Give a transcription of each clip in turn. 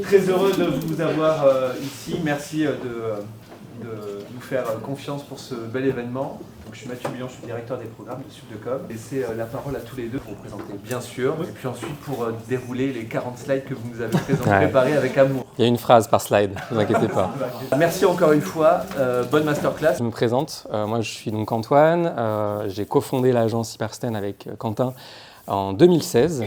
très heureux de vous avoir ici. Merci de nous faire confiance pour ce bel événement. Donc, je suis Mathieu Buillon, je suis directeur des programmes de Subdecom. Et c'est la parole à tous les deux pour vous présenter, bien sûr, et puis ensuite pour dérouler les 40 slides que vous nous avez préparés avec amour. Il y a une phrase par slide, ne vous inquiétez pas. Merci encore une fois, bonne masterclass. Je me présente, moi je suis donc Antoine, j'ai cofondé l'agence Hypersten avec Quentin en 2016,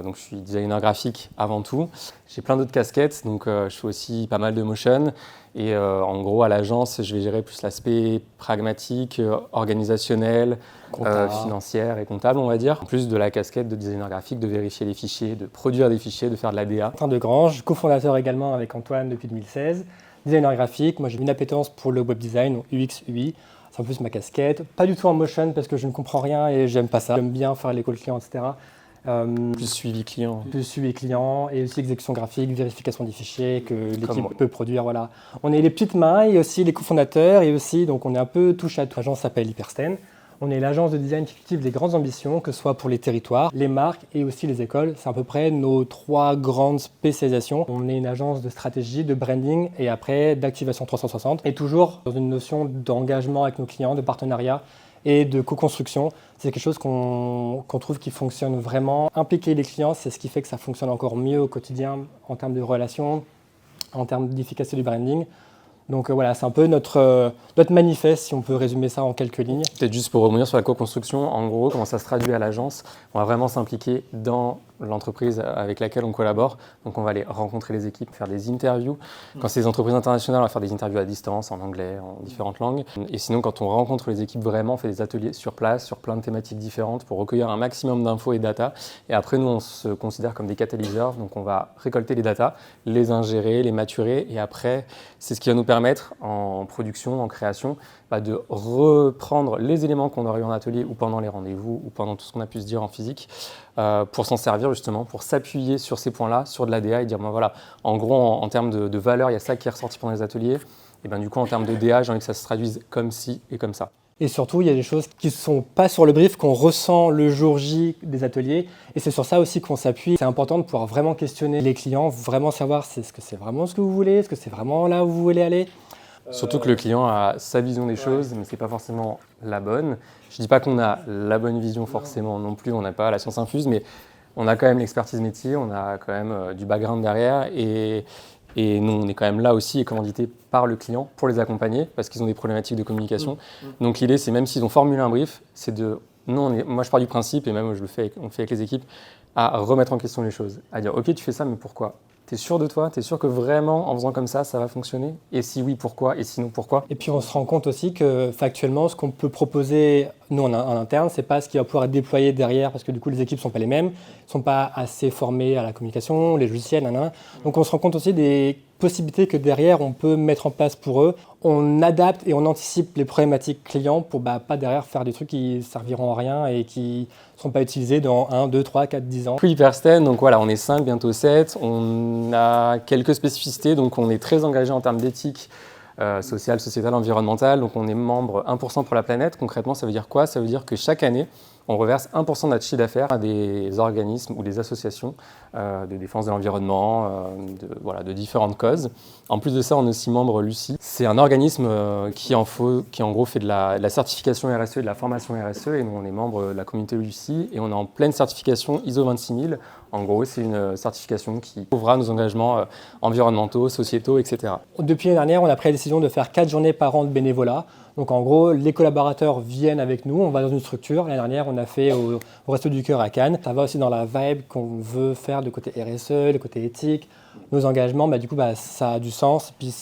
donc je suis designer graphique avant tout. J'ai plein d'autres casquettes, donc je fais aussi pas mal de motion. Et en gros, à l'agence, je vais gérer plus l'aspect pragmatique, organisationnel, financière et comptable, on va dire. En plus de la casquette de designer graphique, de vérifier les fichiers, de produire des fichiers, de faire de la DA. Quentin Degrange, cofondateur également avec Antoine depuis 2016. Designer graphique, moi j'ai une appétence pour le web design, donc UX, UI. C'est en plus ma casquette. Pas du tout en motion parce que je ne comprends rien et j'aime pas ça. J'aime bien faire l'école client, etc. Plus suivi client. Plus suivi client et aussi exécution graphique, vérification des fichiers que l'équipe peut produire. Voilà. On est les petites mains et aussi les cofondateurs et aussi donc on est un peu touche à tout. L'agence s'appelle Hypersten. On est l'agence de design qui cultive des grandes ambitions, que ce soit pour les territoires, les marques et aussi les écoles. C'est à peu près nos 3 grandes spécialisations. On est une agence de stratégie, de branding et après d'activation 360. Et toujours dans une notion d'engagement avec nos clients, de partenariat et de co-construction. C'est quelque chose qu'on trouve qui fonctionne vraiment. Impliquer les clients, c'est ce qui fait que ça fonctionne encore mieux au quotidien en termes de relations, en termes d'efficacité du branding. Donc voilà, c'est un peu notre manifeste, si on peut résumer ça en quelques lignes. Peut-être juste pour revenir sur la co-construction, en gros, comment ça se traduit à l'agence, on va vraiment s'impliquer dans l'entreprise avec laquelle on collabore. Donc on va aller rencontrer les équipes, faire des interviews. Quand c'est des entreprises internationales, on va faire des interviews à distance, en anglais, en différentes langues. Et sinon, quand on rencontre les équipes vraiment, on fait des ateliers sur place, sur plein de thématiques différentes pour recueillir un maximum d'infos et data. Et après, nous, on se considère comme des catalyseurs. Donc on va récolter les data, les ingérer, les maturer. Et après, c'est ce qui va nous permettre en production, en création, de reprendre les éléments qu'on aurait eu en atelier ou pendant les rendez-vous ou pendant tout ce qu'on a pu se dire en physique pour s'en servir justement, pour s'appuyer sur ces points-là, sur de la DA et dire voilà, en gros, en termes de valeur, il y a ça qui est ressorti pendant les ateliers. Et du coup, en termes de DA, j'ai envie que ça se traduise comme ci et comme ça. Et surtout, il y a des choses qui ne sont pas sur le brief, qu'on ressent le jour J des ateliers. Et c'est sur ça aussi qu'on s'appuie. C'est important de pouvoir vraiment questionner les clients, vraiment savoir est-ce que c'est vraiment ce que vous voulez, est-ce que c'est vraiment là où vous voulez aller. Surtout que le client a sa vision des choses, mais ce n'est pas forcément la bonne. Je ne dis pas qu'on a la bonne vision forcément non plus, on n'a pas la science infuse, mais on a quand même l'expertise métier, on a quand même du background derrière. Et nous, on est quand même là aussi et commandité par le client pour les accompagner parce qu'ils ont des problématiques de communication. Donc l'idée, c'est même s'ils ont formulé un brief, c'est de... moi, je pars du principe, et même on le fait avec les équipes, à remettre en question les choses. À dire, OK, tu fais ça, mais pourquoi ? T'es sûr de toi? T'es sûr que vraiment, en faisant comme ça va fonctionner? Et si oui, pourquoi? Et sinon, pourquoi? Et puis, on se rend compte aussi que factuellement, ce qu'on peut proposer, nous, en interne, c'est pas ce qui va pouvoir être déployé derrière, parce que du coup, les équipes sont pas les mêmes, sont pas assez formées à la communication, les logiciels, Donc, on se rend compte aussi des possibilités que derrière, on peut mettre en place pour eux. On adapte et on anticipe les problématiques clients pour pas derrière faire des trucs qui serviront à rien et qui ne seront pas utilisés dans 1, 2, 3, 4, 10 ans. Puis Hypersten, donc voilà, on est 5, bientôt 7. On a quelques spécificités, donc on est très engagé en termes d'éthique sociale, sociétale, environnementale. Donc on est membre 1% pour la planète. Concrètement, ça veut dire quoi? Ça veut dire que chaque année, on reverse 1% de notre chiffre d'affaires à des organismes ou des associations de défense de l'environnement, de différentes causes. En plus de ça, on est aussi membre Lucie. C'est un organisme qui en gros fait de la certification RSE et de la formation RSE. Et nous, on est membre de la communauté Lucie et on est en pleine certification ISO 26000. En gros, c'est une certification qui couvrira nos engagements environnementaux, sociétaux, etc. Depuis l'année dernière, on a pris la décision de faire 4 journées par an de bénévolat. Donc en gros, les collaborateurs viennent avec nous, on va dans une structure. L'année dernière, on a fait au Resto du Cœur à Cannes. Ça va aussi dans la vibe qu'on veut faire de côté RSE, le côté éthique. Nos engagements, ça a du sens. Puis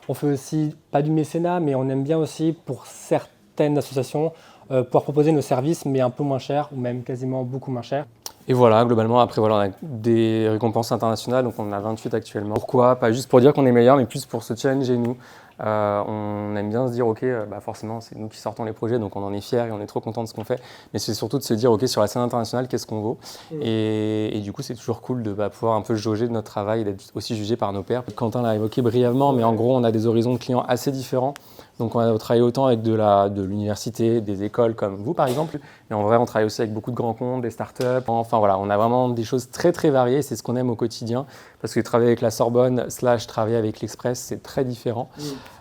on fait aussi, pas du mécénat, mais on aime bien aussi pour certaines associations pouvoir proposer nos services, mais un peu moins cher, ou même quasiment beaucoup moins cher. Et voilà, globalement, après, on a des récompenses internationales, donc on en a 28 actuellement. Pourquoi? Pas juste pour dire qu'on est meilleur, mais plus pour se challenger nous. On aime bien se dire, OK, forcément, c'est nous qui sortons les projets, donc on en est fiers et on est trop contents de ce qu'on fait. Mais c'est surtout de se dire, OK, sur la scène internationale, qu'est-ce qu'on vaut? Et du coup, c'est toujours cool de pouvoir un peu jauger de notre travail et d'être aussi jugé par nos pairs. Quentin l'a évoqué brièvement, mais en gros, on a des horizons de clients assez différents. Donc on a travaillé autant avec de l'université, des écoles comme vous par exemple, mais en vrai on travaille aussi avec beaucoup de grands comptes, des startups. Enfin voilà, on a vraiment des choses très très variées, c'est ce qu'on aime au quotidien, parce que travailler avec la Sorbonne / travailler avec l'Express, c'est très différent.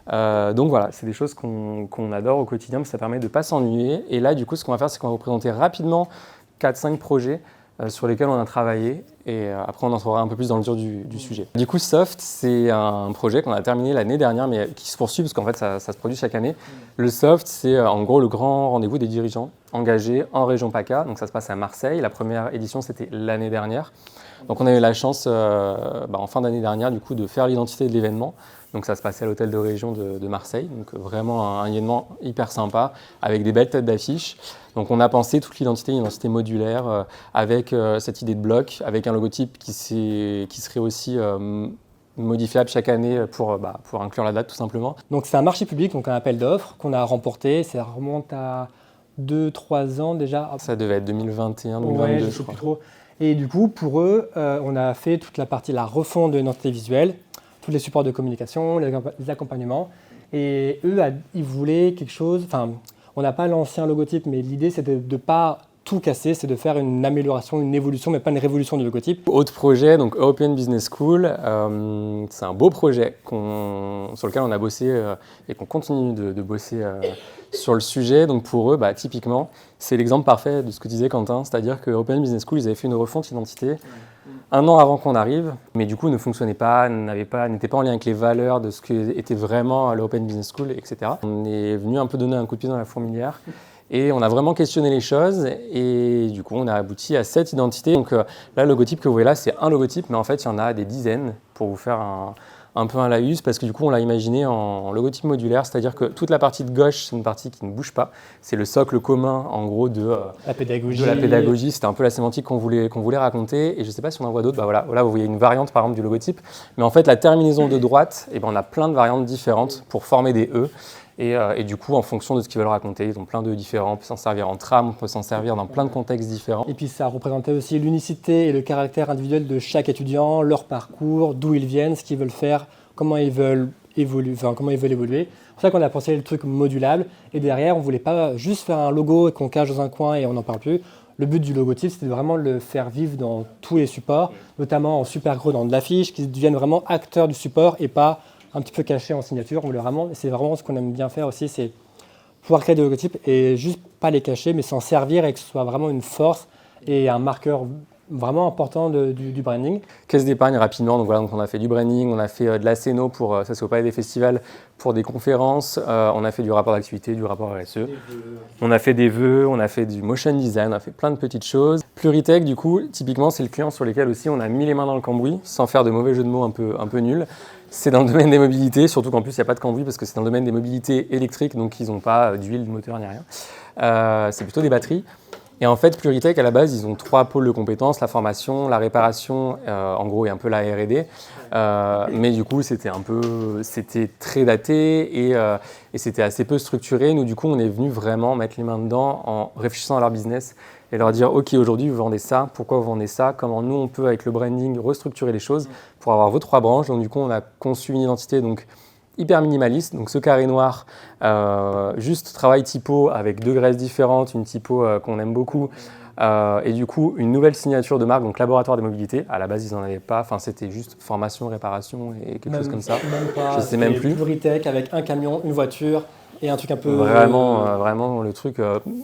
Donc voilà, c'est des choses qu'on adore au quotidien, mais ça permet de ne pas s'ennuyer. Et là du coup ce qu'on va faire, c'est qu'on va vous présenter rapidement 4-5 projets sur lesquels on a travaillé, et après on entrera un peu plus dans le dur du sujet. Du coup, Soft, c'est un projet qu'on a terminé l'année dernière, mais qui se poursuit parce qu'en fait ça se produit chaque année. Le Soft, c'est en gros le grand rendez-vous des dirigeants engagés en région PACA, donc ça se passe à Marseille. La première édition, c'était l'année dernière. Donc on a eu la chance, en fin d'année dernière, du coup, de faire l'identité de l'événement. Donc ça se passait à l'hôtel de région de Marseille, donc vraiment un événement hyper sympa, avec des belles têtes d'affiche. Donc on a pensé toute l'identité, une identité modulaire, avec cette idée de bloc, avec un logotype qui serait aussi modifiable chaque année pour inclure la date tout simplement. Donc c'est un marché public, donc un appel d'offres qu'on a remporté, ça remonte à 2-3 ans déjà. Ça devait être 2021, 2022 ouais, je je sais crois. plus trop. Et du coup, pour eux, on a fait toute la partie, la refonte de l'identité visuelle, tous les supports de communication, les accompagnements. Et eux, ils voulaient quelque chose, enfin, on n'a pas l'ancien logotype, mais l'idée c'était de ne pas tout casser, c'est de faire une amélioration, une évolution, mais pas une révolution du logotype. Autre projet, donc European Business School, c'est un beau projet sur lequel on a bossé et qu'on continue de bosser sur le sujet. Donc pour eux, typiquement, c'est l'exemple parfait de ce que disait Quentin, c'est-à-dire que European Business School, ils avaient fait une refonte identité 1 an avant qu'on arrive, mais du coup ne fonctionnait pas, n'était pas en lien avec les valeurs de ce qu'était vraiment l'European Business School, etc. On est venu un peu donner un coup de pied dans la fourmilière. Et on a vraiment questionné les choses et du coup on a abouti à cette identité. Donc là le logotype que vous voyez là c'est un logotype, mais en fait il y en a des dizaines pour vous faire un peu un laïus, parce que du coup on l'a imaginé en logotype modulaire, c'est-à-dire que toute la partie de gauche c'est une partie qui ne bouge pas, c'est le socle commun en gros de la pédagogie, c'était un peu la sémantique qu'on voulait raconter, et je ne sais pas si on en voit d'autres, voilà, là vous voyez une variante par exemple du logotype, mais en fait la terminaison de droite, on a plein de variantes différentes pour former des E. Et du coup, en fonction de ce qu'ils veulent raconter, ils ont plein de différents. On peut s'en servir en trame, on peut s'en servir dans plein de contextes différents. Et puis ça représentait aussi l'unicité et le caractère individuel de chaque étudiant, leur parcours, d'où ils viennent, ce qu'ils veulent faire, comment ils veulent évoluer. C'est pour ça qu'on a pensé le truc modulable. Et derrière, on ne voulait pas juste faire un logo qu'on cache dans un coin et on n'en parle plus. Le but du logotype, c'était de vraiment le faire vivre dans tous les supports, notamment en super gros dans de l'affiche, qu'ils deviennent vraiment acteurs du support et pas un petit peu caché en signature. C'est vraiment ce qu'on aime bien faire aussi, c'est pouvoir créer des logotypes et juste pas les cacher, mais s'en servir et que ce soit vraiment une force et un marqueur vraiment important du branding. Caisse d'épargne rapidement, donc on a fait du branding, on a fait de la scéno ça c'est au Palais des Festivals, pour des conférences, on a fait du rapport d'activité, du rapport RSE, on a fait des vœux, on a fait du motion design, on a fait plein de petites choses. Pluritech du coup, typiquement c'est le client sur lequel aussi on a mis les mains dans le cambouis, sans faire de mauvais jeux de mots un peu nuls. C'est dans le domaine des mobilités, surtout qu'en plus il n'y a pas de cambouis parce que c'est dans le domaine des mobilités électriques, donc ils n'ont pas d'huile de moteur ni rien. C'est plutôt des batteries. Et en fait, Pluritech, à la base, ils ont 3 pôles de compétences, la formation, la réparation, en gros, et un peu la R&D. Mais du coup, c'était très daté et c'était assez peu structuré. Nous, du coup, on est venu vraiment mettre les mains dedans en réfléchissant à leur business et leur dire « Ok, aujourd'hui, vous vendez ça, pourquoi vous vendez ça ? Comment nous, on peut, avec le branding, restructurer les choses pour avoir vos 3 branches ?» Donc, du coup, on a conçu une identité hyper minimaliste, donc ce carré noir, juste travail typo avec 2 graisses différentes, une typo qu'on aime beaucoup, et du coup une nouvelle signature de marque, donc laboratoire des mobilités. À la base ils n'en avaient pas, c'était juste formation, réparation et quelque chose comme ça. Je sais même plus. Pluritech avec un camion, une voiture et un truc un peu... Vraiment le truc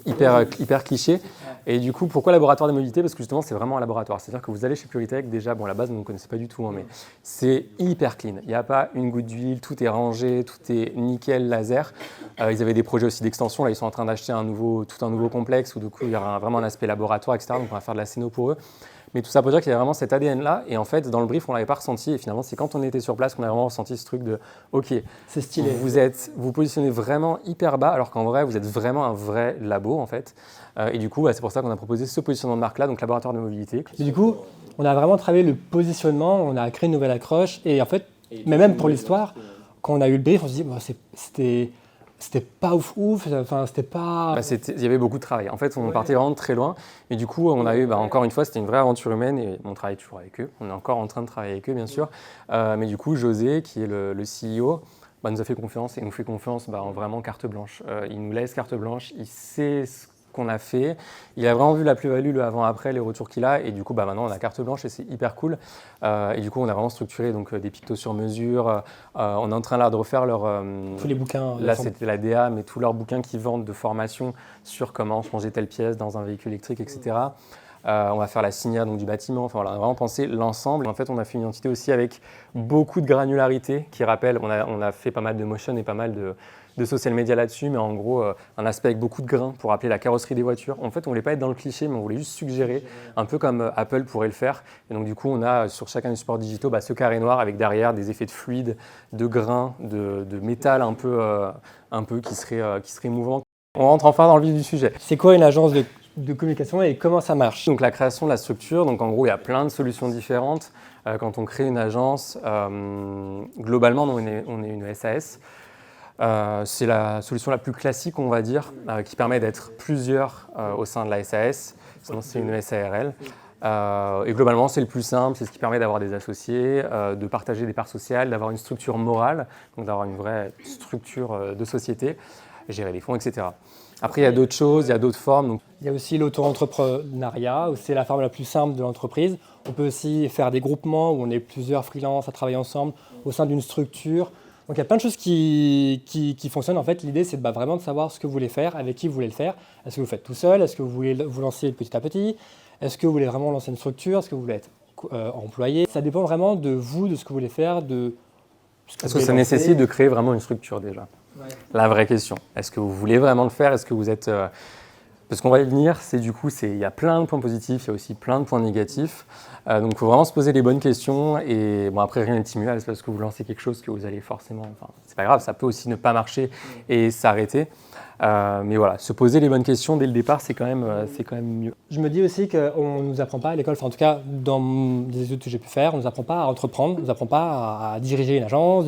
hyper cliché. Et du coup, pourquoi laboratoire des mobilités ? Parce que justement, c'est vraiment un laboratoire. C'est-à-dire que vous allez chez Pluritech, déjà, à la base, vous ne connaissez pas du tout, mais c'est hyper clean. Il n'y a pas une goutte d'huile, tout est rangé, tout est nickel, laser. Ils avaient des projets aussi d'extension. Là, ils sont en train d'acheter tout un nouveau complexe où, du coup, il y aura vraiment un aspect laboratoire, etc. Donc, on va faire de la scéno pour eux. Mais tout ça pour dire qu'il y a vraiment cet ADN-là. Et en fait, dans le brief, on ne l'avait pas ressenti. Et finalement, c'est quand on était sur place qu'on a vraiment ressenti ce truc de « Ok, c'est stylé. Vous positionnez vraiment hyper bas, alors qu'en vrai, vous êtes vraiment un vrai labo, en fait. » Et du coup, c'est pour ça qu'on a proposé ce positionnement de marque-là, donc laboratoire de mobilité. Et du coup, on a vraiment travaillé le positionnement, on a créé une nouvelle accroche. Et en fait, mais même pour l'histoire, quand on a eu le brief, on se dit c'était pas ouf, c'était pas... Il y avait beaucoup de travail. En fait, on partait vraiment de très loin. Et du coup, on a eu, encore une fois, c'était une vraie aventure humaine et on travaille toujours avec eux. On est encore en train de travailler avec eux, bien sûr. Mais du coup, José, qui est le CEO, nous a fait confiance et nous fait confiance en vraiment carte blanche. Il nous laisse carte blanche, il sait ce qu'on a fait, il a vraiment vu la plus-value, le avant-après, les retours qu'il a, et du coup maintenant on a carte blanche et c'est hyper cool. Et du coup on a vraiment structuré donc, des pictos sur mesure, on est en train là de refaire tous les bouquins. Là c'était la DA, mais tous leurs bouquins qui vendent de formation sur comment changer telle pièce dans un véhicule électrique, etc. On va faire la signature donc, du bâtiment, enfin, voilà, on a vraiment pensé l'ensemble. En fait, on a fait une identité aussi avec beaucoup de granularité qui rappelle, on a fait pas mal de motion et pas mal de social media là-dessus, mais en gros, un aspect avec beaucoup de grains pour rappeler la carrosserie des voitures. En fait, on voulait pas être dans le cliché, mais on voulait juste suggérer, un peu comme Apple pourrait le faire. Et donc, du coup, on a sur chacun des supports digitaux ce carré noir avec derrière des effets de fluide, de grains, de métal un peu qui serait mouvant. On rentre enfin dans le vif du sujet. C'est quoi une agence de communication et comment ça marche? Donc la création de la structure, donc en gros il y a plein de solutions différentes. Quand on crée une agence, globalement on est une SAS. C'est la solution la plus classique on va dire, qui permet d'être plusieurs au sein de la SAS, sinon c'est une SARL. Et globalement c'est le plus simple, c'est ce qui permet d'avoir des associés, de partager des parts sociales, d'avoir une structure morale, donc d'avoir une vraie structure de société, gérer les fonds, etc. Après, il y a d'autres choses, il y a d'autres formes. Donc... Il y a aussi l'auto-entrepreneuriat, où c'est la forme la plus simple de l'entreprise. On peut aussi faire des groupements où on est plusieurs freelances à travailler ensemble au sein d'une structure. Donc il y a plein de choses qui fonctionnent. En fait, l'idée, c'est vraiment de savoir ce que vous voulez faire, avec qui vous voulez le faire. Est-ce que vous faites tout seul? Est-ce que vous voulez vous lancer petit à petit? Est-ce que vous voulez vraiment lancer une structure? Est-ce que vous voulez être employé? Ça dépend vraiment de vous, de ce que vous voulez faire, de ce que Est-ce que ça nécessite de créer vraiment une structure déjà? Ouais. La vraie question. Est-ce que vous voulez vraiment le faire? Est-ce que vous êtes... Parce qu'on va y venir, il y a plein de points positifs, il y a aussi plein de points négatifs. Donc il faut vraiment se poser les bonnes questions. Et bon, après, rien n'est immuable, c'est parce que vous lancez quelque chose que vous allez forcément... Enfin, c'est pas grave, ça peut aussi ne pas marcher et s'arrêter. Mais voilà, se poser les bonnes questions dès le départ, c'est quand même mieux. Je me dis aussi qu'on ne nous apprend pas à l'école, enfin en tout cas dans des études que j'ai pu faire, on ne nous apprend pas à entreprendre, on ne nous apprend pas à diriger une agence,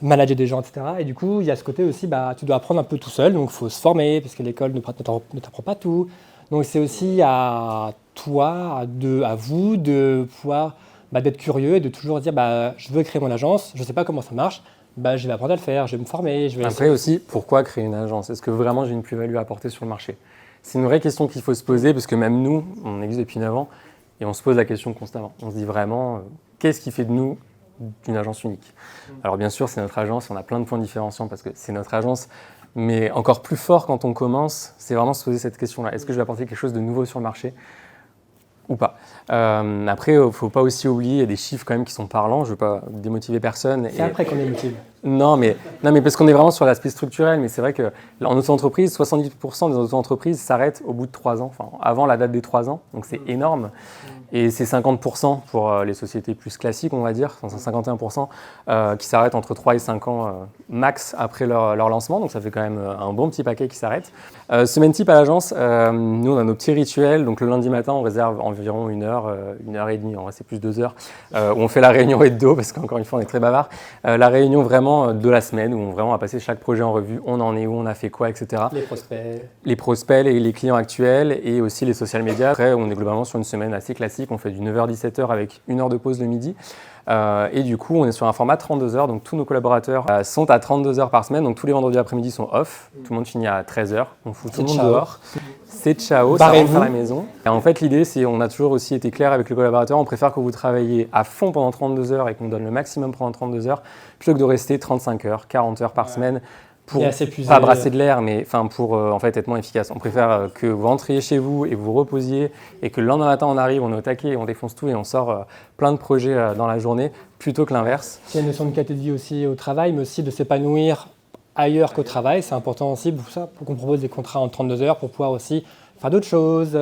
manager des gens, etc. Et du coup, il y a ce côté aussi, tu dois apprendre un peu tout seul, donc il faut se former, parce que l'école ne t'apprend pas tout. Donc c'est aussi à toi, à vous, de pouvoir d'être curieux et de toujours dire je veux créer mon agence, je ne sais pas comment ça marche, je vais apprendre à le faire, je vais me former. Après aussi, pourquoi créer une agence? Est-ce que vraiment j'ai une plus-value à apporter sur le marché? C'est une vraie question qu'il faut se poser, parce que même nous, on existe depuis 9 ans, et on se pose la question constamment. On se dit vraiment, qu'est-ce qui fait de nous d'une agence unique? Alors bien sûr, c'est notre agence, on a plein de points différenciants parce que c'est notre agence, mais encore plus fort quand on commence, c'est vraiment se poser cette question-là. Est-ce que je vais apporter quelque chose de nouveau sur le marché ou pas? Après, il ne faut pas aussi oublier, il y a des chiffres quand même qui sont parlants, je ne veux pas démotiver personne. C'est après qu'on est motivé. Non, mais parce qu'on est vraiment sur l'aspect structurel, mais c'est vrai qu'en auto-entreprise, 70% des auto-entreprises s'arrêtent au bout de 3 ans, enfin avant la date des 3 ans, donc c'est énorme. Et c'est 50% pour les sociétés plus classiques, on va dire, enfin 51% qui s'arrêtent entre 3 et 5 ans max après leur lancement, donc ça fait quand même un bon petit paquet qui s'arrête. Semaine type à l'agence, nous on a nos petits rituels, donc le lundi matin on réserve environ 1 heure et demie, en vrai c'est plus 2 heures, où on fait la réunion hebdo, parce qu'encore une fois on est très bavard, la réunion vraiment de la semaine, où on vraiment a passé chaque projet en revue, on en est où, on a fait quoi, etc. Les prospects, les clients actuels et aussi les social media. Après on est globalement sur une semaine assez classique. On fait du 9h-17h avec 1 heure de pause le midi. Et du coup, on est sur un format 32 heures. Donc, tous nos collaborateurs sont à 32 heures par semaine. Donc, tous les vendredis après-midi sont off. Tout le monde finit à 13h. On fout tout le monde dehors. C'est ciao, ça rentre à la maison. Et en fait, l'idée, c'est on a toujours aussi été clair avec les collaborateurs. On préfère que vous travaillez à fond pendant 32 heures et qu'on donne le maximum pendant 32 heures plutôt que de rester 35 heures, 40 heures par semaine. Pour pas brasser de l'air, mais pour en fait être moins efficace. On préfère que vous rentriez chez vous et vous reposiez et que le lendemain matin on arrive, on est au taquet, on défonce tout et on sort plein de projets dans la journée plutôt que l'inverse. Il y a une notion de qualité de vie aussi au travail, mais aussi de s'épanouir ailleurs qu'au travail. C'est important aussi pour qu'on propose des contrats en 32 heures pour pouvoir aussi faire d'autres choses,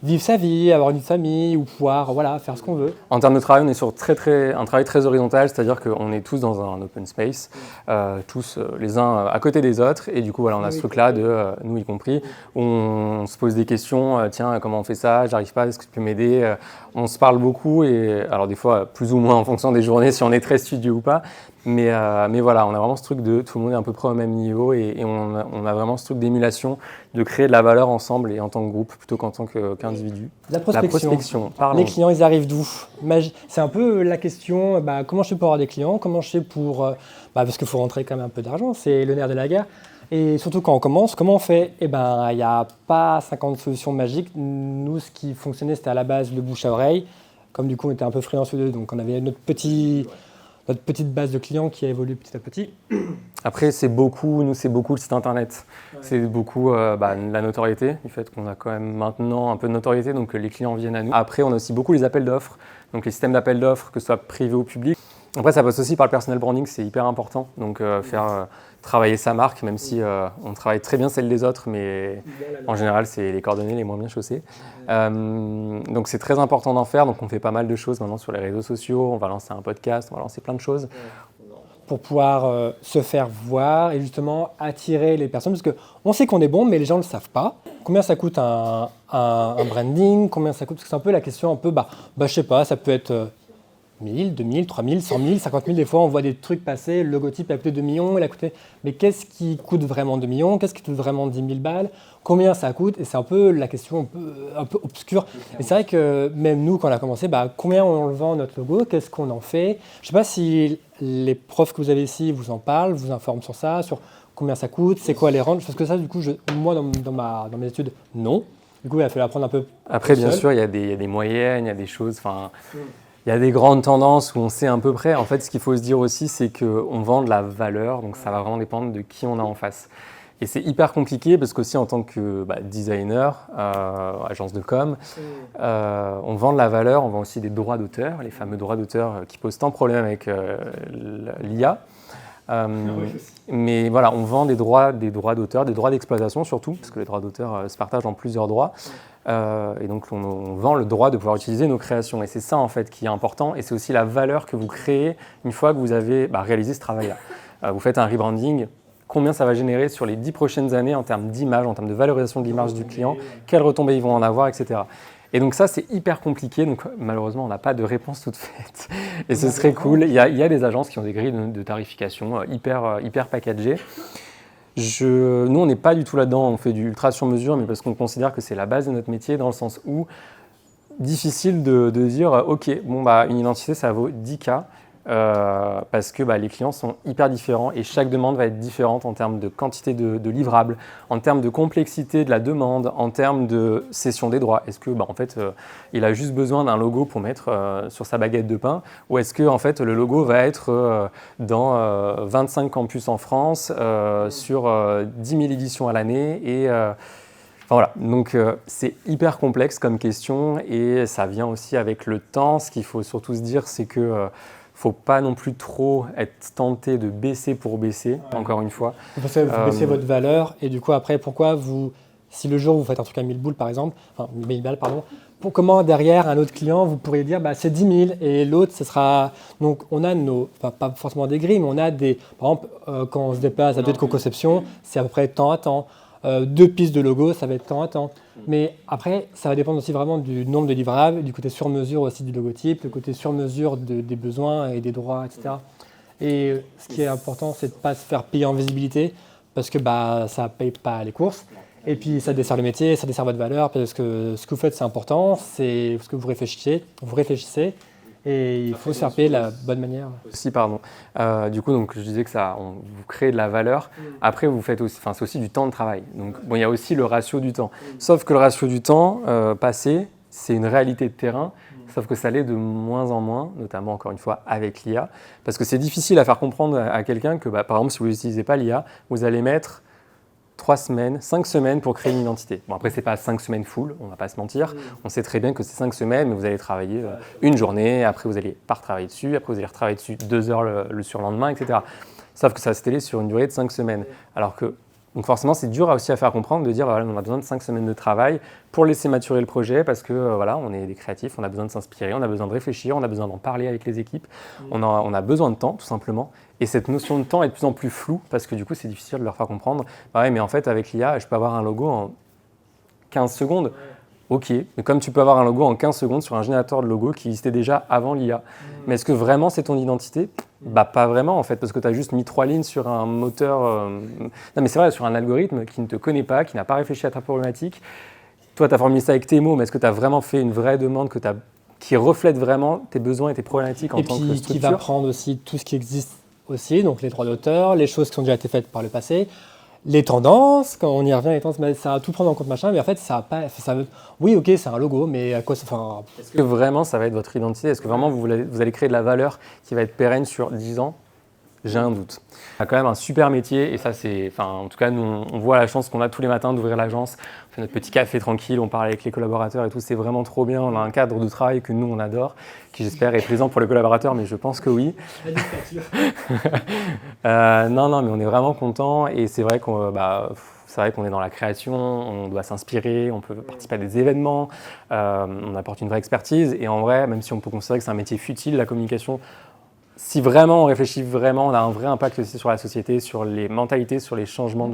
vivre sa vie, avoir une famille ou pouvoir faire ce qu'on veut. En termes de travail, on est sur un travail très horizontal, c'est-à-dire qu'on est tous dans un open space, tous les uns à côté des autres, et du coup on a ce truc-là de nous y compris, où on se pose des questions, tiens comment on fait ça, j'arrive pas, est-ce que tu peux m'aider? On se parle beaucoup, et alors des fois plus ou moins en fonction des journées si on est très studieux ou pas, Mais voilà, on a vraiment ce truc de tout le monde est à peu près au même niveau et on a vraiment ce truc d'émulation, de créer de la valeur ensemble et en tant que groupe plutôt qu'en tant qu'individu. La prospection. Parlons. Les clients, ils arrivent d'où? C'est un peu la question, comment je fais pour avoir des clients? Comment je fais pour... parce qu'il faut rentrer quand même un peu d'argent, c'est le nerf de la guerre. Et surtout quand on commence, comment on fait? Il n'y a pas 50 solutions magiques. Nous, ce qui fonctionnait, c'était à la base le bouche à oreille. Comme du coup, on était un peu freelance tous les deux, donc on avait notre petite base de clients qui a évolué petit à petit. Après, c'est beaucoup le site internet. Ouais. C'est beaucoup la notoriété, du fait qu'on a quand même maintenant un peu de notoriété, donc les clients viennent à nous. Après, on a aussi beaucoup les appels d'offres, donc les systèmes d'appels d'offres, que ce soit privé ou public. Après, ça passe aussi par le personal branding, c'est hyper important. Donc, faire travailler sa marque, même si on travaille très bien celle des autres, mais en général, c'est les coordonnées les moins bien chaussées. Donc, c'est très important d'en faire. Donc, on fait pas mal de choses maintenant sur les réseaux sociaux. On va lancer un podcast, on va lancer plein de choses. Pour pouvoir se faire voir et justement attirer les personnes. Parce qu'on sait qu'on est bon, mais les gens ne le savent pas. Combien ça coûte un branding? Combien ça coûte? Parce que c'est un peu la question un peu, je sais pas, ça peut être 1000, 2000, 3000, 100 000, 50 000. Des fois, on voit des trucs passer. Le logotype a coûté 2 millions, il a coûté... Mais qu'est-ce qui coûte vraiment 2 millions? Qu'est-ce qui coûte vraiment 10 000 balles? Combien ça coûte? Et c'est un peu la question un peu obscure. Et c'est vrai que même nous, quand on a commencé, combien on le vend notre logo? Qu'est-ce qu'on en fait? Je ne sais pas si les profs que vous avez ici vous en parlent, vous informent sur ça, sur combien ça coûte, c'est quoi les rentes. Parce que ça, du coup, moi, dans mes études, non. Du coup, il a fallu apprendre un peu. Après, bien sûr, il y a des moyennes, il y a des choses... Il y a des grandes tendances où on sait à peu près. En fait, ce qu'il faut se dire aussi, c'est qu'on vend de la valeur, donc ça va vraiment dépendre de qui on a en face. Et c'est hyper compliqué parce qu'aussi en tant que designer, agence de com, on vend de la valeur, on vend aussi des droits d'auteur, les fameux droits d'auteur qui posent tant de problèmes avec l'IA. Mais voilà, on vend des droits d'auteur, des droits d'exploitation surtout, parce que les droits d'auteur se partagent en plusieurs droits. Et donc on vend le droit de pouvoir utiliser nos créations. Et c'est ça en fait qui est important. Et c'est aussi la valeur que vous créez une fois que vous avez réalisé ce travail-là. Vous faites un rebranding, combien ça va générer sur les 10 prochaines années en termes d'image, en termes de valorisation de l'image du client, quelles retombées ils vont en avoir, etc. Et donc ça, c'est hyper compliqué. Donc malheureusement, on n'a pas de réponse toute faite. Et ce serait cool. Il y a des agences qui ont des grilles de tarification hyper packagées. Nous, on n'est pas du tout là-dedans. On fait du ultra sur mesure, mais parce qu'on considère que c'est la base de notre métier, dans le sens où difficile de dire OK, une identité, ça vaut 10K. Parce que les clients sont hyper différents et chaque demande va être différente en termes de quantité de livrables, en termes de complexité de la demande, en termes de cession des droits. Est-ce que il a juste besoin d'un logo pour mettre sur sa baguette de pain, ou est-ce que en fait le logo va être dans 25 campus en France sur 10 000 éditions à l'année et voilà, donc c'est hyper complexe comme question et ça vient aussi avec le temps. Ce qu'il faut surtout se dire, c'est que faut pas non plus trop être tenté de baisser pour baisser, encore une fois. Vous baissez votre valeur et du coup après, pourquoi si le jour vous faites un truc à 1000 balles, comment derrière un autre client vous pourriez dire c'est 10 000 et l'autre ce sera... Donc on a pas forcément des grilles, mais on a des... Par exemple, quand on se déplace à deux de co-conception, c'est à peu près temps à temps. 2 pistes de logo, ça va être temps à temps. Mais après, ça va dépendre aussi vraiment du nombre de livrables, du côté sur-mesure aussi du logotype, le côté sur-mesure des besoins et des droits, etc. Et ce qui est important, c'est de ne pas se faire payer en visibilité parce que ça ne paye pas les courses. Et puis, ça dessert le métier, ça dessert votre valeur parce que ce que vous faites, c'est important, c'est ce que vous réfléchissez. Et il faut se faire payer de la bonne manière. Du coup, donc, je disais que vous créez de la valeur. Après, vous faites aussi, c'est aussi du temps de travail. Donc, il y a aussi le ratio du temps. Sauf que le ratio du temps passé, c'est une réalité de terrain. Sauf que ça l'est de moins en moins, notamment encore une fois avec l'IA. Parce que c'est difficile à faire comprendre à quelqu'un que, par exemple, si vous n'utilisez pas l'IA, vous allez mettre 3 semaines, 5 semaines pour créer une identité. Bon, après, ce n'est pas 5 semaines full, on ne va pas se mentir. On sait très bien que c'est 5 semaines, mais vous allez travailler une journée, après vous allez pas retravailler dessus, après vous allez retravailler dessus 2 heures le surlendemain, etc. Sauf que ça va se télé sur une durée de 5 semaines. Alors que, donc forcément, c'est dur aussi à faire comprendre de dire on a besoin de 5 semaines de travail pour laisser maturer le projet parce que on est des créatifs, on a besoin de s'inspirer, on a besoin de réfléchir, on a besoin d'en parler avec les équipes, on a besoin de temps tout simplement. Et cette notion de temps est de plus en plus floue parce que du coup, c'est difficile de leur faire comprendre. Mais en fait, avec l'IA, je peux avoir un logo en 15 secondes. Ok, mais comme tu peux avoir un logo en 15 secondes sur un générateur de logo qui existait déjà avant l'IA. Mais est-ce que vraiment c'est ton identité ? Bah pas vraiment en fait, parce que tu as juste mis 3 lignes sur un moteur, non mais c'est vrai, sur un algorithme qui ne te connaît pas, qui n'a pas réfléchi à ta problématique. Toi, tu as formulé ça avec tes mots, mais est-ce que tu as vraiment fait une vraie demande qui reflète vraiment tes besoins et tes problématiques en tant que structure? Et puis qui va prendre aussi tout ce qui existe aussi, donc les droits d'auteur, les choses qui ont déjà été faites par le passé, les tendances, quand on y revient, les tendances, ça va tout prendre en compte, machin, mais en fait, ça a pas. Oui, ok, c'est un logo, mais à quoi ça. Est-ce que vraiment ça va être votre identité? Est-ce que vraiment vous allez créer de la valeur qui va être pérenne sur 10 ans? J'ai un doute. On a quand même un super métier et ça, en tout cas, nous, on voit la chance qu'on a tous les matins d'ouvrir l'agence. On fait notre petit café tranquille, on parle avec les collaborateurs et tout. C'est vraiment trop bien. On a un cadre de travail que nous, on adore, qui j'espère est plaisant pour les collaborateurs, mais je pense que oui. Non, mais on est vraiment contents et c'est vrai qu'on est dans la création, on doit s'inspirer, on peut participer à des événements, on apporte une vraie expertise et en vrai, même si on peut considérer que c'est un métier futile, la communication, si vraiment on réfléchit vraiment, on a un vrai impact aussi sur la société, sur les mentalités, sur les changements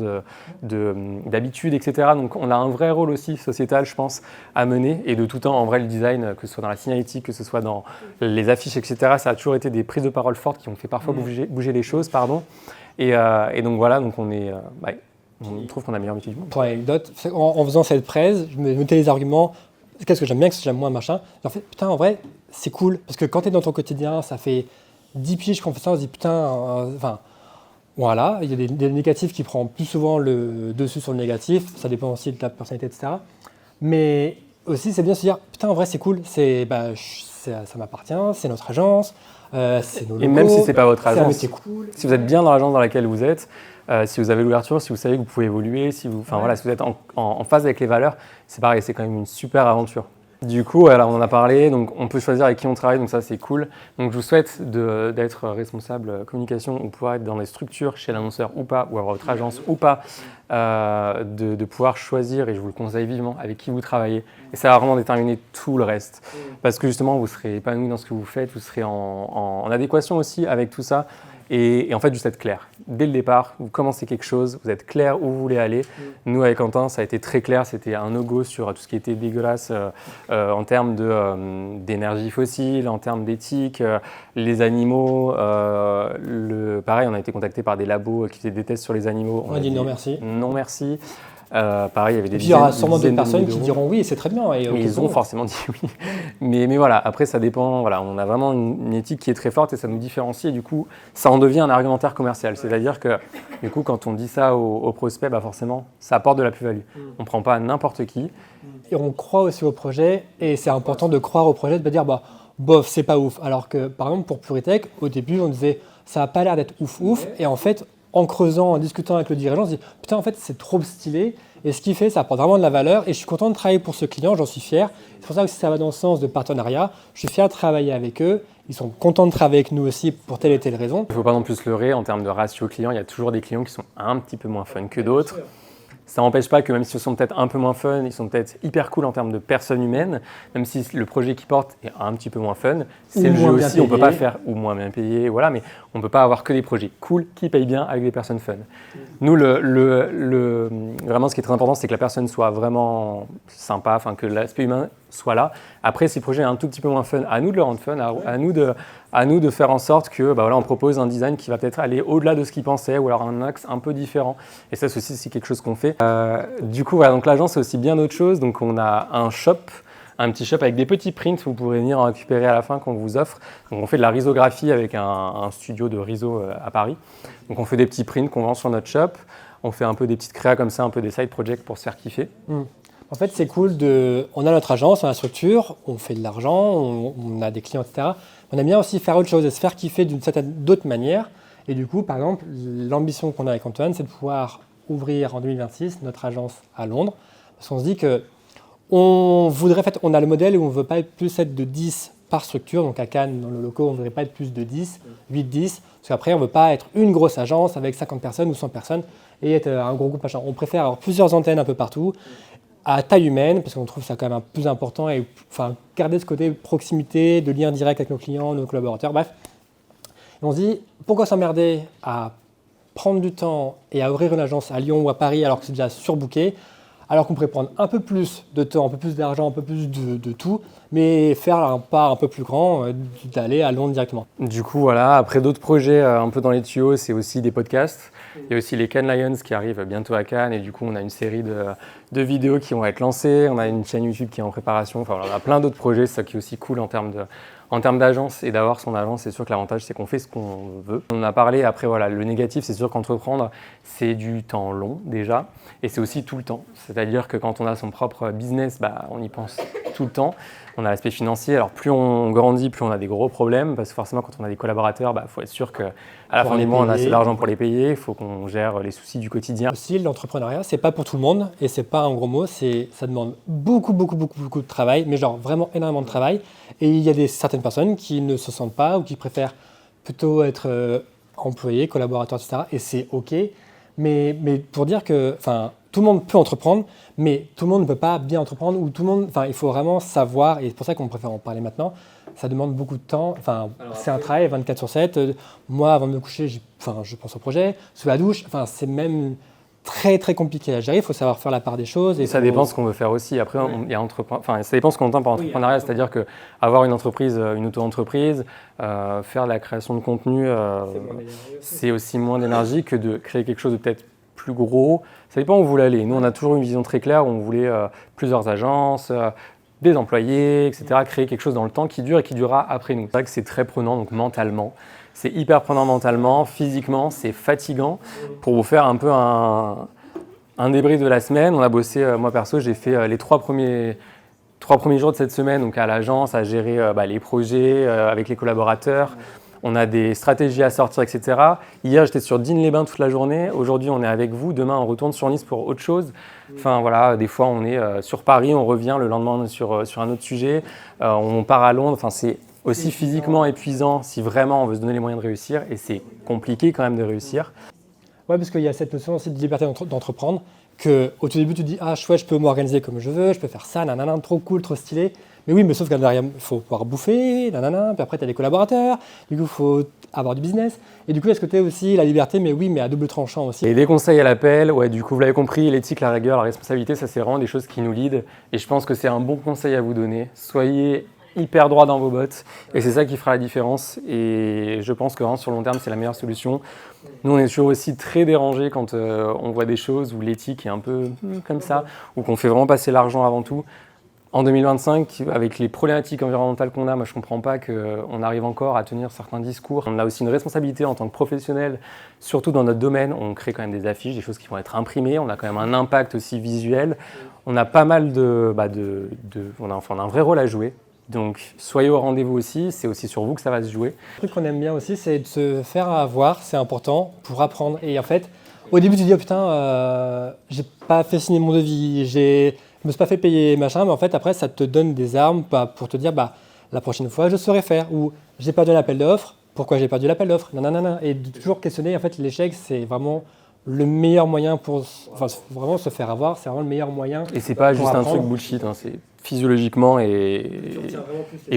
d'habitudes, etc. Donc on a un vrai rôle aussi sociétal, je pense, à mener. Et de tout temps, en vrai, le design, que ce soit dans la signalétique, que ce soit dans les affiches, etc., ça a toujours été des prises de parole fortes qui ont fait parfois bouger les choses. Et donc voilà, donc on trouve qu'on a le meilleur métier du monde. Pour l'anecdote, en faisant cette presse, je me notais les arguments. Qu'est-ce que j'aime bien, qu'est-ce que j'aime moins, machin. Et en fait, putain, en vrai, c'est cool. Parce que quand tu es dans ton quotidien, ça fait 10 piges qu'on fait ça, on se dit putain, voilà, il y a des négatifs qui prennent plus souvent le dessus sur le négatif, ça dépend aussi de ta personnalité, etc. Mais aussi, c'est bien de se dire putain, en vrai, c'est cool, ça m'appartient, c'est notre agence, c'est nos logos. Et même si c'est pas votre agence, c'est cool. Si vous êtes bien dans l'agence dans laquelle vous êtes, si vous avez l'ouverture, si vous savez que vous pouvez évoluer, si vous êtes en phase avec les valeurs, c'est pareil, c'est quand même une super aventure. Du coup, alors on en a parlé, donc on peut choisir avec qui on travaille, donc ça c'est cool. Donc je vous souhaite d'être responsable communication ou pouvoir être dans les structures chez l'annonceur ou pas, ou avoir votre agence ou pas, de pouvoir choisir, et je vous le conseille vivement, avec qui vous travaillez. Et ça va vraiment déterminer tout le reste. Parce que justement, vous serez épanoui dans ce que vous faites, vous serez en adéquation aussi avec tout ça. Et en fait, juste être clair. Dès le départ, vous commencez quelque chose, vous êtes clair où vous voulez aller. Nous, avec Quentin, ça a été très clair. C'était un no-go sur tout ce qui était dégueulasse en termes d'énergie fossile, en termes d'éthique, les animaux. Pareil, on a été contacté par des labos qui faisaient des tests sur les animaux. On a dit non merci. Non merci. Pareil, il y avait des il y aura sûrement d'autres personnes qui diront oui, c'est très bien. Et ils ont forcément dit oui. Mais voilà, après ça dépend. Voilà, on a vraiment une éthique qui est très forte et ça nous différencie. Et du coup, ça en devient un argumentaire commercial. C'est-à-dire que du coup, quand on dit ça aux prospects, forcément, ça apporte de la plus-value. On ne prend pas n'importe qui. Et on croit aussi au projet et c'est important de croire au projet, de pas dire bof, c'est pas ouf. Alors que par exemple pour Puritech, au début, on disait ça n'a pas l'air d'être ouf. Et en fait, en creusant, en discutant avec le dirigeant, on se dit putain, en fait, c'est trop stylé. Et ce qu'il fait, ça apporte vraiment de la valeur. Et je suis content de travailler pour ce client, j'en suis fier. C'est pour ça que si ça va dans le sens de partenariat, je suis fier de travailler avec eux. Ils sont contents de travailler avec nous aussi pour telle et telle raison. Il ne faut pas non plus se leurrer en termes de ratio client. Il y a toujours des clients qui sont un petit peu moins fun que d'autres. Ça n'empêche pas que même s'ils sont peut-être un peu moins fun, ils sont peut-être hyper cool en termes de personnes humaines, même si le projet qu'ils portent est un petit peu moins fun. C'est le jeu aussi, on ne peut pas faire, ou moins bien payé, voilà, mais on ne peut pas avoir que des projets cool qui payent bien avec des personnes fun. Nous, vraiment ce qui est très important, c'est que la personne soit vraiment sympa, que l'aspect humain soit là. Après, si le projet est un tout petit peu moins fun, à nous de le rendre fun, à nous de faire en sorte que on propose un design qui va peut-être aller au-delà de ce qu'ils pensaient ou alors un axe un peu différent. Et ça aussi, c'est quelque chose qu'on fait. Du coup, voilà, donc l'agence, c'est aussi bien d'autres choses. Donc, on a un petit shop avec des petits prints. Vous pourrez venir en récupérer à la fin qu'on vous offre. Donc, on fait de la risographie avec un studio de riso à Paris. Donc, on fait des petits prints qu'on vend sur notre shop. On fait un peu des petites créas comme ça, un peu des side projects pour se faire kiffer. En fait, c'est cool on a notre agence, on a la structure, on fait de l'argent, on a des clients, etc. On aime bien aussi faire autre chose et se faire kiffer d'autres manières. Et du coup, par exemple, l'ambition qu'on a avec Antoine, c'est de pouvoir ouvrir en 2026 notre agence à Londres. Parce qu'on se dit qu'on voudrait, on a le modèle où on ne veut pas être plus de 10 par structure. Donc à Cannes, dans le local, on ne voudrait pas être plus de 10, 8-10. Parce qu'après, on ne veut pas être une grosse agence avec 50 personnes ou 100 personnes et être un gros groupe machin. On préfère avoir plusieurs antennes un peu partout, à taille humaine, parce qu'on trouve ça quand même plus important et garder ce côté proximité, de lien direct avec nos clients, nos collaborateurs, bref. Et on se dit, pourquoi s'emmerder à prendre du temps et à ouvrir une agence à Lyon ou à Paris alors que c'est déjà surbooké, alors qu'on pourrait prendre un peu plus de temps, un peu plus d'argent, un peu plus de tout, mais faire un pas un peu plus grand, d'aller à Londres directement. Du coup, voilà, après d'autres projets un peu dans les tuyaux, c'est aussi des podcasts. Il y a aussi les Cannes Lions qui arrivent bientôt à Cannes et du coup, on a une série de vidéos qui vont être lancées. On a une chaîne YouTube qui est en préparation. Enfin, on a plein d'autres projets, c'est ça qui est aussi cool en termes d'agence et d'avoir son agence. C'est sûr que l'avantage, c'est qu'on fait ce qu'on veut. On en a parlé, après, voilà, le négatif, c'est sûr qu'entreprendre, c'est du temps long déjà et c'est aussi tout le temps. C'est-à-dire que quand on a son propre business, on y pense tout le temps. On a l'aspect financier, alors plus on grandit, plus on a des gros problèmes, parce que forcément quand on a des collaborateurs, faut être sûr qu'à la fin du mois on a assez d'argent pour les payer, il faut qu'on gère les soucis du quotidien. Aussi, l'entrepreneuriat, c'est pas pour tout le monde, et c'est pas un gros mot, ça demande beaucoup de travail, mais genre vraiment énormément de travail, et il y a certaines personnes qui ne se sentent pas, ou qui préfèrent plutôt être employés, collaborateurs, etc., et c'est ok, mais pour dire que, tout le monde peut entreprendre, mais tout le monde ne peut pas bien entreprendre, ou tout le monde, il faut vraiment savoir, et c'est pour ça qu'on préfère en parler maintenant. Ça demande beaucoup de temps, c'est un travail 24/7. Moi, avant de me coucher, je pense au projet, sous la douche, c'est même très très compliqué à gérer, il faut savoir faire la part des choses. Et ça dépend ce qu'on veut faire aussi. Après, ça dépend ce qu'on entend par entrepreneuriat, c'est-à-dire qu'avoir une entreprise, une auto-entreprise, faire de la création de contenu, c'est aussi moins d'énergie que de créer quelque chose de peut-être plus gros. Ça dépend où vous voulez aller. Nous, on a toujours une vision très claire où on voulait plusieurs agences, des employés, etc. Créer quelque chose dans le temps qui dure et qui durera après nous. C'est vrai que c'est très prenant, donc mentalement. C'est hyper prenant mentalement, physiquement, c'est fatigant. Pour vous faire un peu un débrief de la semaine, on a bossé, moi perso, j'ai fait les trois premiers jours de cette semaine, donc à l'agence, à gérer les projets avec les collaborateurs. On a des stratégies à sortir, etc. Hier, j'étais sur Digne-les-Bains toute la journée. Aujourd'hui, on est avec vous. Demain, on retourne sur Nice pour autre chose. Des fois, on est sur Paris, on revient. Le lendemain, on est sur un autre sujet. On part à Londres. C'est aussi physiquement épuisant si vraiment on veut se donner les moyens de réussir. Et c'est compliqué quand même de réussir. Oui, parce qu'il y a cette notion aussi de liberté d'entreprendre qu'au tout début, tu dis « Ah, chouette, je peux m'organiser comme je veux, je peux faire ça, nanana, trop cool, trop stylé ». Mais oui, mais sauf qu'il faut pouvoir bouffer, nanana, puis après tu as des collaborateurs, du coup il faut avoir du business. Et du coup, il y a ce côté aussi, la liberté, mais oui, mais à double tranchant aussi. Et des conseils à l'appel, du coup vous l'avez compris, l'éthique, la rigueur, la responsabilité, ça c'est vraiment des choses qui nous lead. Et je pense que c'est un bon conseil à vous donner. Soyez hyper droit dans vos bottes et c'est ça qui fera la différence. Et je pense que sur le long terme, c'est la meilleure solution. Nous, on est toujours aussi très dérangés quand on voit des choses où l'éthique est un peu comme ça, ou qu'on fait vraiment passer l'argent avant tout. En 2025, avec les problématiques environnementales qu'on a, moi je ne comprends pas qu'on arrive encore à tenir certains discours. On a aussi une responsabilité en tant que professionnel, surtout dans notre domaine. On crée quand même des affiches, des choses qui vont être imprimées. On a quand même un impact aussi visuel. On a pas mal on a un vrai rôle à jouer. Donc soyez au rendez-vous aussi, c'est aussi sur vous que ça va se jouer. Le truc qu'on aime bien aussi, c'est de se faire avoir, c'est important pour apprendre. Et en fait, au début tu te dis « Oh putain, j'ai pas fait signer mon devis, je me suis pas fait payer, machin », mais en fait, après, ça te donne des armes pour te dire la prochaine fois, je saurai faire. Ou j'ai perdu l'appel d'offres, pourquoi j'ai perdu l'appel d'offres, nanana. Et de toujours questionner, en fait, l'échec, c'est vraiment le meilleur moyen pour vraiment se faire avoir, c'est vraiment le meilleur moyen. Et c'est pas juste un truc bullshit, c'est physiologiquement et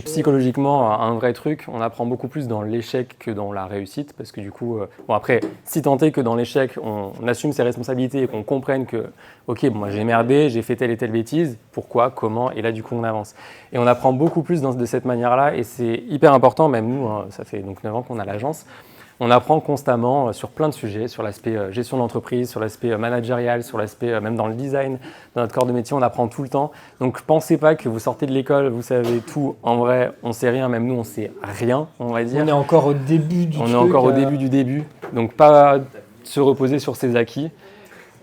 psychologiquement un vrai truc. On apprend beaucoup plus dans l'échec que dans la réussite parce que du coup, après, si tant est que dans l'échec, on assume ses responsabilités et qu'on comprenne que moi j'ai merdé, j'ai fait telle et telle bêtise, pourquoi, comment, et là du coup on avance. Et on apprend beaucoup plus de cette manière-là et c'est hyper important, même nous, ça fait donc 9 ans qu'on a l'agence. On apprend constamment sur plein de sujets, sur l'aspect gestion de l'entreprise, sur l'aspect managérial, sur l'aspect même dans le design, dans notre corps de métier, on apprend tout le temps. Donc pensez pas que vous sortez de l'école, vous savez tout. En vrai, on sait rien, même nous on sait rien, on va dire. On est encore au début du truc. On est encore au début du début, donc pas se reposer sur ses acquis.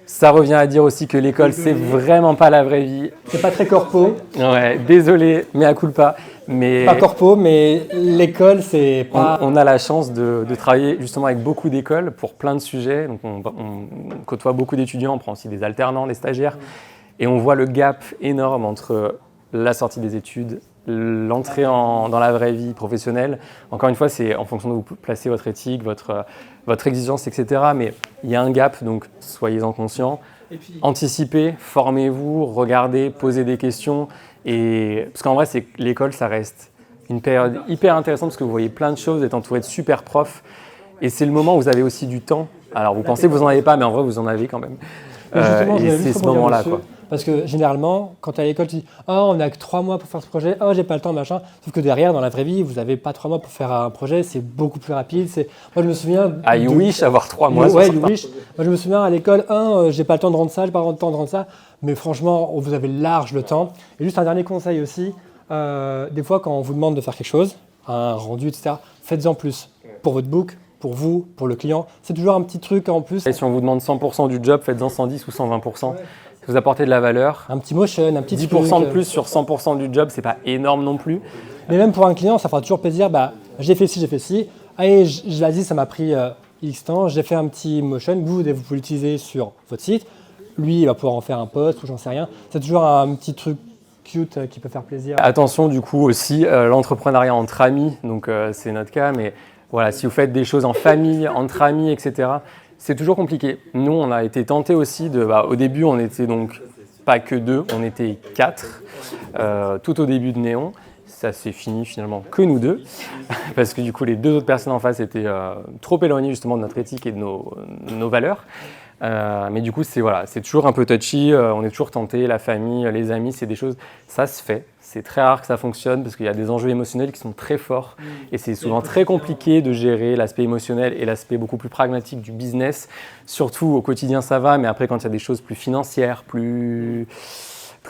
Ça revient à dire aussi que l'école, c'est vraiment pas la vraie vie. C'est pas très corpo. Ouais, désolé, mea culpa. Mais pas corpo, mais l'école, c'est pas... On a la chance de travailler justement avec beaucoup d'écoles pour plein de sujets. Donc on côtoie beaucoup d'étudiants, on prend aussi des alternants, des stagiaires. Et on voit le gap énorme entre la sortie des études, l'entrée dans la vraie vie professionnelle. Encore une fois, c'est en fonction de vous placez votre éthique, votre exigence, etc. Mais il y a un gap, donc soyez-en conscients. Anticipez, formez-vous, regardez, posez des questions. Parce qu'en vrai, l'école, ça reste une période hyper intéressante parce que vous voyez plein de choses, vous êtes entouré de super profs. Et c'est le moment où vous avez aussi du temps. Alors, vous pensez que vous n'en avez pas, mais en vrai, vous en avez quand même. Justement, je et voulais c'est juste ce rebondir moment-là, dessus, quoi. parce que généralement, quand tu es à l'école, tu dis « Oh, on n'a que 3 mois pour faire ce projet, oh, j'ai pas le temps, machin ». Sauf que derrière, dans la vraie vie, vous n'avez pas 3 mois pour faire un projet, c'est beaucoup plus rapide. Moi, je me souviens… You wish avoir 3 mois. Ouais, you wish. Moi, je me souviens à l'école, j'ai pas le temps de rendre ça, j'ai pas le temps de rendre ça. Mais franchement, vous avez large le temps. Et juste un dernier conseil aussi, des fois, quand on vous demande de faire quelque chose, un rendu, etc., faites-en plus. Pour votre book, pour vous, pour le client. C'est toujours un petit truc en plus. Et si on vous demande 100% du job, faites-en 110 ou 120%. Si vous apportez de la valeur, Un petit motion, un petit 10% truc. de plus sur 100% du job, c'est pas énorme non plus. Mais même pour un client, ça fera toujours plaisir. J'ai fait ci, j'ai fait ci. Allez, vas-y, ça m'a pris X temps. J'ai fait un petit motion. Vous pouvez l'utiliser sur votre site. Lui, il va pouvoir en faire un post ou j'en sais rien. C'est toujours un petit truc cute qui peut faire plaisir. Attention du coup aussi, l'entrepreneuriat entre amis, donc c'est notre cas, mais voilà, si vous faites des choses en famille, entre amis, etc., c'est toujours compliqué. Nous, on a été tentés aussi au début, on était donc pas que 2, on était 4, tout au début de Néon. Ça s'est fini finalement que nous 2, parce que du coup, les 2 autres personnes en face étaient trop éloignées justement de notre éthique et de nos valeurs. Mais du coup, c'est toujours un peu touchy, on est toujours tenté, la famille, les amis, c'est des choses, ça se fait. C'est très rare que ça fonctionne parce qu'il y a des enjeux émotionnels qui sont très forts et c'est souvent très compliqué de gérer l'aspect émotionnel et l'aspect beaucoup plus pragmatique du business. Surtout au quotidien, ça va, mais après, quand il y a des choses plus financières, plus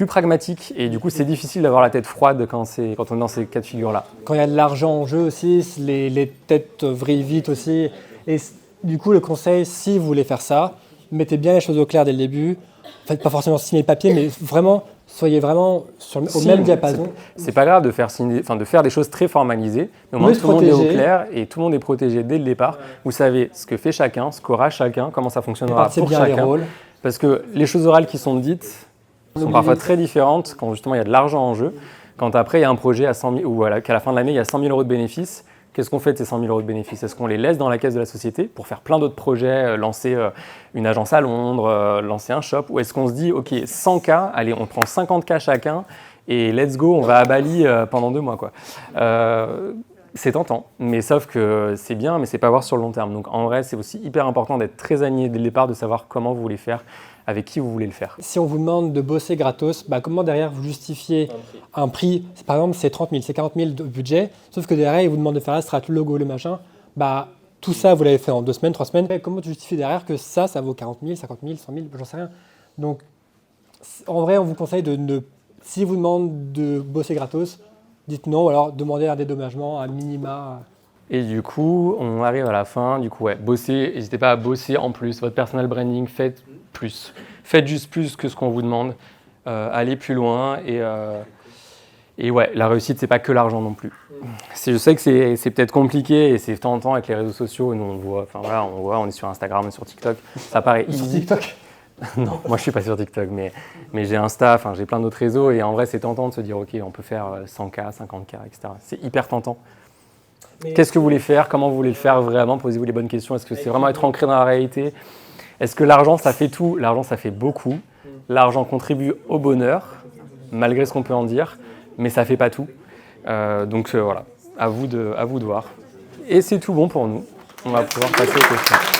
pragmatiques, et du coup, c'est difficile d'avoir la tête froide quand on est dans ces cas de figure-là. Quand il y a de l'argent en jeu aussi, les têtes vrillent vite aussi. Et du coup, le conseil, si vous voulez faire ça, mettez bien les choses au clair dès le début. Faites pas forcément signer le papier, mais vraiment, soyez vraiment au même diapason. C'est pas grave de faire des choses très formalisées, mais au moins tout le monde est au clair et tout le monde est protégé dès le départ. Vous savez ce que fait chacun, ce qu'aura chacun, comment ça fonctionnera pour bien chacun. les rôles. Parce que les choses orales qui sont dites sont parfois très différentes quand justement il y a de l'argent en jeu. Quand après il y a un projet à 100 000, ou qu'à la fin de l'année il y a 100 000 € de bénéfices, qu'est-ce qu'on fait de ces 100 000 € de bénéfices? Est-ce qu'on les laisse dans la caisse de la société pour faire plein d'autres projets, lancer une agence à Londres, lancer un shop? Ou est-ce qu'on se dit, OK, 100K, allez, on prend 50K chacun et let's go, on va à Bali pendant 2 mois, quoi. C'est tentant, mais sauf que c'est bien, mais c'est pas voir sur le long terme. Donc en vrai, c'est aussi hyper important d'être très aligné dès le départ, de savoir comment vous voulez faire, avec qui vous voulez le faire. Si on vous demande de bosser gratos, comment derrière vous justifiez un prix? Par exemple, c'est 30 000, c'est 40 000 de budget, sauf que derrière, ils vous demandent de faire la strat, le logo, le machin. Tout ça, vous l'avez fait en 2 semaines, 3 semaines. Et comment tu justifies derrière que ça vaut 40 000, 50 000, 100 000, j'en sais rien. Donc, en vrai, on vous conseille si vous demandent de bosser gratos, dites non, ou alors demandez un dédommagement, un minima. Et du coup, on arrive à la fin. Du coup, bossez. N'hésitez pas à bosser en plus. Votre personal branding, faites plus. Faites juste plus que ce qu'on vous demande. Allez plus loin. Et ouais, la réussite, c'est pas que l'argent non plus. Je sais que c'est peut-être compliqué et c'est tentant avec les réseaux sociaux. Nous, on voit, on est sur Instagram, on est sur TikTok. Ça paraît easy. Sur TikTok? Non, moi je suis pas sur TikTok, mais j'ai Insta, j'ai plein d'autres réseaux et en vrai c'est tentant de se dire ok, on peut faire 100K, 50K, etc. C'est hyper tentant. Qu'est-ce que vous voulez faire? Comment vous voulez le faire vraiment? Posez-vous les bonnes questions. Est-ce que c'est vraiment être ancré dans la réalité? Est-ce que l'argent ça fait tout? L'argent ça fait beaucoup. L'argent contribue au bonheur, malgré ce qu'on peut en dire, mais ça fait pas tout. Donc voilà, à vous de voir. Et c'est tout bon pour nous. On va pouvoir passer aux questions.